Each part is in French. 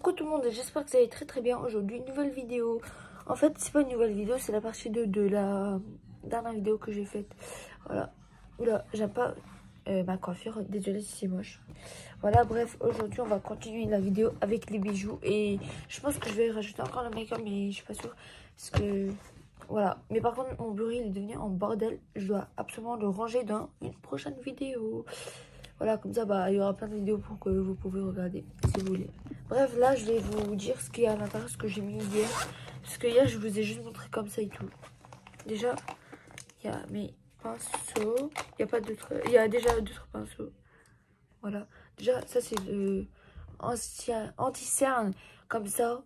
Coucou tout le monde, j'espère que vous allez très bien. Aujourd'hui, une nouvelle vidéo. En fait, c'est pas une nouvelle vidéo, c'est la partie 2 de la dernière vidéo que j'ai faite. Voilà. Oula, j'aime pas ma coiffure, désolée si c'est moche. Voilà, bref, aujourd'hui, on va continuer la vidéo avec les bijoux. Et je pense que je vais rajouter encore le make-up, mais je suis pas sûre. Parce que, voilà. Mais par contre, mon bureau, il est devenu en bordel. Je dois absolument le ranger dans une prochaine vidéo. Voilà, comme ça, bah, il y aura plein de vidéos pour que vous pouvez regarder si vous voulez. Bref, là, je vais vous dire ce qu'il y a à l'intérieur, ce que j'ai mis hier. Parce que hier, je vous ai juste montré comme ça et tout. Déjà, il y a mes pinceaux. Il y a pas d'autres. Il y a déjà d'autres pinceaux. Voilà. Déjà, ça, c'est le anti-cerne. Comme ça,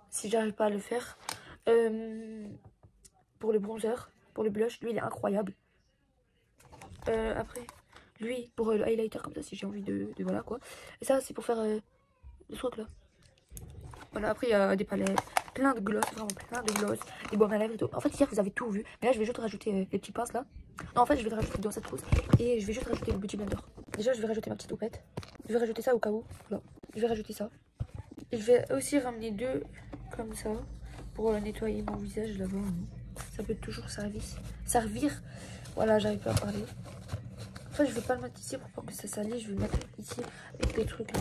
si j'arrive pas à le faire. Pour le bronzer, pour le blush, lui, il est incroyable. Après... Lui, pour le highlighter, comme ça, si j'ai envie de voilà, quoi. Et ça, c'est pour faire le truc, là. Voilà, après, il y a des palettes, plein de gloss, vraiment plein de gloss, des baumes à lèvres et tout. En fait, hier, vous avez tout vu. Mais là, je vais juste rajouter les petits pinces, là. Non, en fait, je vais le rajouter dans cette trousse. Et je vais juste rajouter le Beauty Blender. Déjà, je vais rajouter ma petite houppette. Je vais rajouter ça au cas où. Voilà. Je vais rajouter ça. Et je vais aussi ramener deux, comme ça, pour nettoyer mon visage, là-bas. Ça peut toujours servir. Voilà, j'arrive pas à parler. En fait, je vais pas le mettre ici pour pas que ça salisse. Je vais le mettre ici avec les trucs là.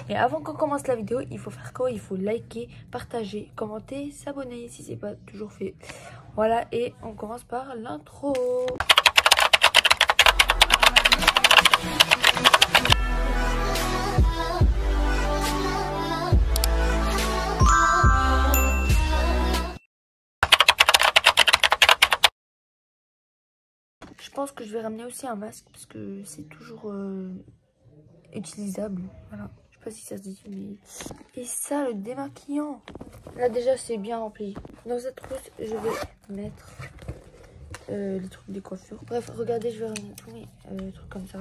Et avant qu'on commence la vidéo, il faut faire quoi? Il faut liker, partager, commenter, s'abonner si c'est pas toujours fait. Voilà, et on commence par l'intro. Je pense que je vais ramener aussi un masque parce que c'est toujours utilisable. Voilà, je sais pas si ça se dit, mais... Et ça, le démaquillant. Là déjà, c'est bien rempli. Dans cette trousse, je vais mettre les trucs des coiffures. Bref, regardez, je vais ramener tous mes trucs comme ça.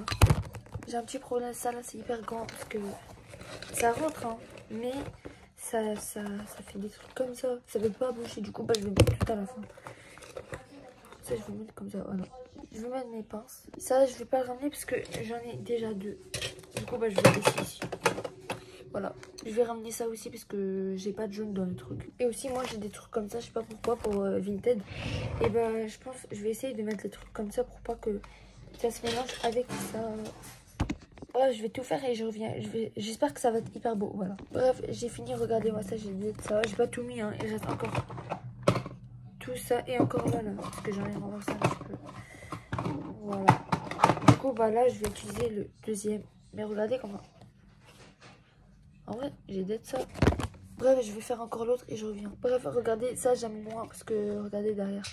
J'ai un petit problème, ça là, c'est hyper grand parce que ça rentre, hein, mais ça fait des trucs comme ça. Ça veut pas bouger, du coup, bah, je vais mettre tout à la fin. Ça, je vais mettre comme ça, voilà. Je vais mettre mes pinces. Ça, je vais pas le ramener parce que j'en ai déjà deux. Du coup, bah, je vais le laisser ici. Voilà. Je vais ramener ça aussi parce que j'ai pas de jaune dans le truc. Et aussi, moi, j'ai des trucs comme ça, je sais pas pourquoi, pour Vinted. Et ben, je pense, je vais essayer de mettre les trucs comme ça pour pas que ça se mélange avec ça. Voilà, je vais tout faire et je reviens. J'espère que ça va être hyper beau, voilà. Bref, j'ai fini. Regardez-moi ça, j'ai dit ça. J'ai pas tout mis, hein. Il reste encore tout ça et encore là, parce que j'en ai renversé un petit peu. Voilà. Du coup, bah là, je vais utiliser le deuxième. Mais regardez comment... En vrai, j'ai d'être ça. Bref, je vais faire encore l'autre et je reviens. Bref, regardez, ça, j'aime moins parce que... Regardez derrière.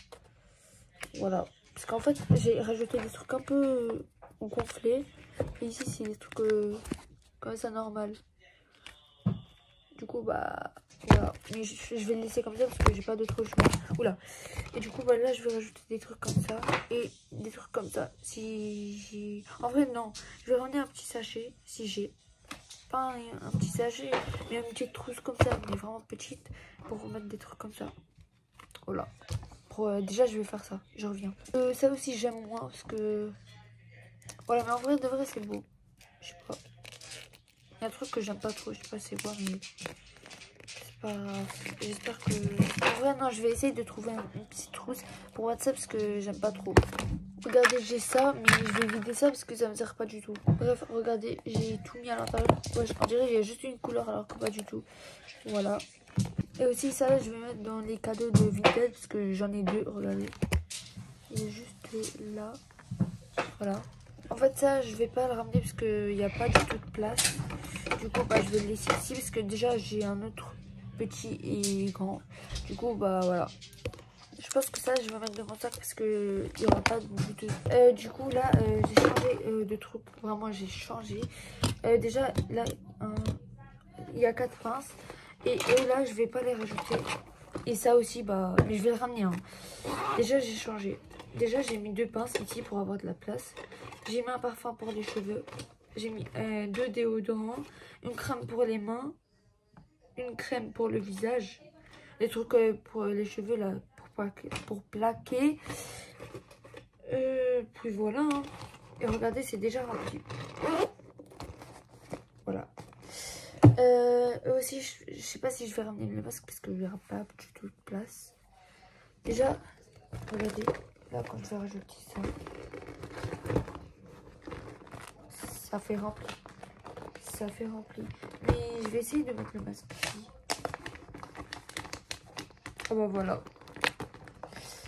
Voilà. Parce qu'en fait, j'ai rajouté des trucs un peu gonflés. Et ici, c'est des trucs comme ça, normal. Du coup, bah... Voilà. Mais je vais le laisser comme ça parce que j'ai pas d'autre choix. Oula. Et du coup, bah là, je vais rajouter des trucs comme ça. Et des trucs comme ça. Si j'ai... En vrai, non. Je vais ramener un petit sachet. Si j'ai pas un petit sachet, mais une petite trousse comme ça. Mais vraiment petite. Pour remettre des trucs comme ça. Voilà. Déjà, je vais faire ça. Je reviens. Ça aussi, j'aime moins parce que... Voilà, mais en vrai, de vrai, c'est beau. Je sais pas. Il y a un truc que j'aime pas trop. Je sais pas c'est quoi, mais... J'espère que... En vrai, non, je vais essayer de trouver une petite trousse pour WhatsApp parce que j'aime pas trop. Regardez, j'ai ça, mais je vais vider ça parce que ça me sert pas du tout. Bref, regardez, j'ai tout mis à l'intérieur. Ouais, on dirait qu'il y a juste une couleur alors que pas du tout. Voilà. Et aussi, ça, je vais mettre dans les cadeaux de Vinted parce que j'en ai deux, regardez. Il est juste là. Voilà. En fait, ça, je vais pas le ramener parce qu'il n'y a pas du tout de place. Du coup, bah, je vais le laisser ici parce que déjà, j'ai un autre petit et grand. Du coup, bah, voilà. Je pense que ça, je vais mettre dans mon sac parce que il n'y aura pas de... du coup, là, j'ai changé de truc. Vraiment, j'ai changé. Déjà, là, il y a 4 pinces. Et là, je vais pas les rajouter. Et ça aussi, bah... Mais je vais le ramener, hein. Déjà, j'ai changé. Déjà, j'ai mis 2 pinces ici pour avoir de la place. J'ai mis un parfum pour les cheveux. J'ai mis 2 déodorants. Une crème pour les mains. Une crème pour le visage. Les trucs pour les cheveux, là, pour plaquer. Puis voilà, hein. Et regardez, c'est déjà rempli. Voilà. Aussi, je sais pas si je vais ramener le masque parce que il n'y aura pas du tout de place. Déjà, regardez, là quand je vais rajouter ça, ça fait rempli. Ça fait rempli. Mais je vais essayer de mettre le masque ici. Ah bah voilà.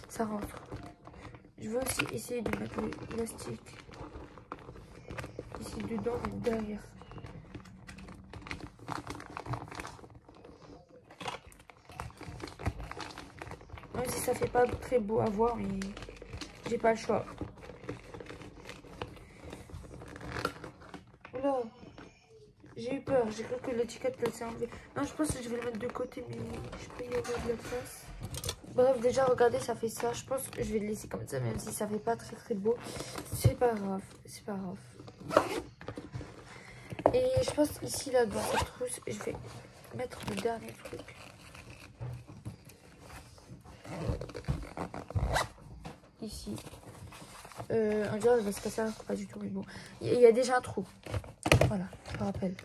Ça rentre. Je vais aussi essayer de mettre l'élastique ici dedans, mais derrière. Même si ça fait pas très beau à voir, mais j'ai pas le choix. Oula, j'ai eu peur, j'ai cru que l'étiquette elle s'est enlevée. Non, je pense que je vais le mettre de côté, mais je peux y avoir de la place. Bref, déjà regardez, ça fait ça. Je pense que je vais le laisser comme ça, même si ça fait pas très beau. C'est pas grave, c'est pas grave. Et je pense ici, là, dans cette trousse, je vais mettre le dernier truc. Ici. On dirait que va se casser alors que pas du tout, mais bon. Il y a déjà un trou. Voilà, je me rappelle.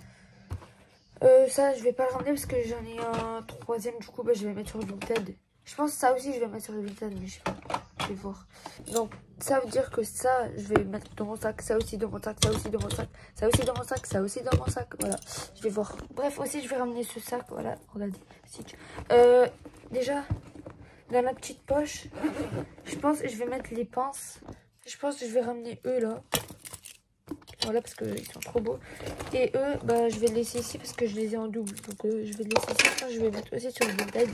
Ça, je vais pas le ramener parce que j'en ai un troisième. Du coup, bah, je vais le mettre sur Vinted. Je pense que ça aussi, je vais le mettre sur Vinted, mais je sais pas. Je vais voir. Donc, ça veut dire que ça, je vais mettre dans mon sac. Ça aussi dans mon sac, ça aussi dans mon sac. Ça aussi dans mon sac, ça aussi dans mon sac. Voilà, je vais voir. Bref, aussi, je vais ramener ce sac. Voilà, regardez. Déjà, dans la petite poche, je pense que je vais mettre les pinces. Je pense que je vais ramener eux là. Voilà, parce qu'ils sont trop beaux. Et eux, bah, je vais les laisser ici parce que je les ai en double. Donc, je vais les laisser ici. Je pense que je vais mettre aussi sur Vinted.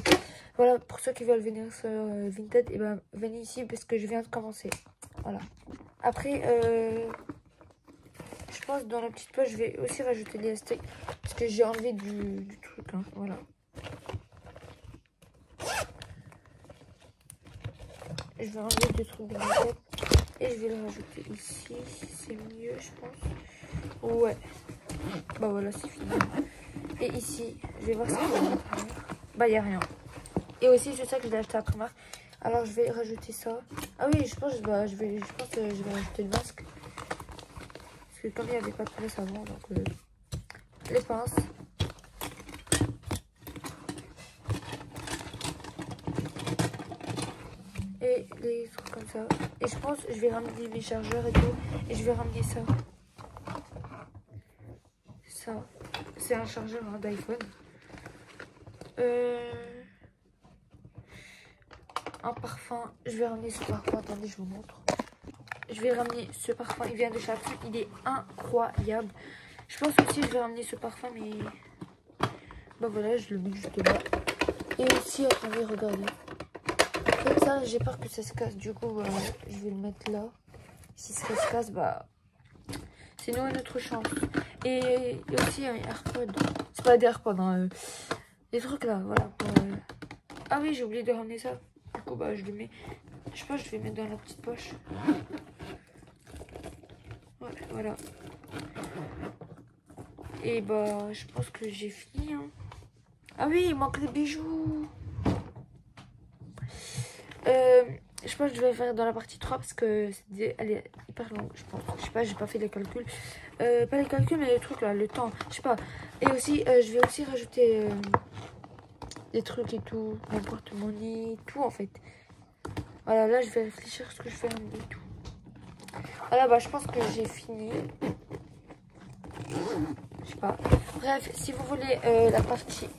Voilà, pour ceux qui veulent venir sur Vinted, et ben, venez ici parce que je viens de commencer. Voilà. Après, je pense dans la petite poche, je vais aussi rajouter l'élastique parce que j'ai enlevé du truc. Hein, voilà. Je vais enlever des trucs de ma tête et je vais le rajouter ici. C'est mieux, je pense. Ouais. Bah voilà, c'est fini. Et ici, je vais voir si bah, il n'y a rien. Et aussi, je sais que je l'ai acheté à Primark. Alors, je vais rajouter ça. Ah oui, je pense que je vais rajouter le masque. Parce que comme il n'y avait pas de place avant, donc les pinces. Et les trucs comme ça. Et je pense que je vais ramener mes chargeurs et tout. Et je vais ramener ça. Ça. C'est un chargeur d'iPhone. Un parfum. Je vais ramener ce parfum. Attendez, je vous montre. Je vais ramener ce parfum. Il vient de Charles. Il est incroyable. Je pense aussi que je vais ramener ce parfum. Mais bah voilà, je le mets juste là. Et aussi, attendez, regardez. Comme ça, j'ai peur que ça se casse. Du coup, je vais le mettre là. Si ça se casse, bah c'est nous à notre chance. Et aussi un AirPod. C'est pas des AirPods, hein, des trucs là, voilà. Ah oui, j'ai oublié de ramener ça. Du coup, bah je le mets. Je pense que je vais mettre dans la petite poche. Ouais, voilà. Et bah, je pense que j'ai fini. Hein. Ah oui, il manque les bijoux. Je pense que je vais faire dans la partie 3 parce que elle est hyper longue, je pense. Je sais pas, j'ai pas fait les calculs. Pas les calculs, mais les trucs là, le temps, je sais pas. Et aussi, je vais aussi rajouter des trucs et tout, mon porte-monnaie, tout en fait. Voilà, là je vais réfléchir à ce que je fais et tout. Voilà, bah je pense que j'ai fini. Je sais pas. Bref, si vous voulez la partie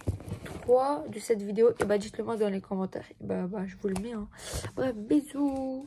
de cette vidéo, et bah dites-le moi dans les commentaires. Et bah je vous le mets. Hein. Bref, bisous.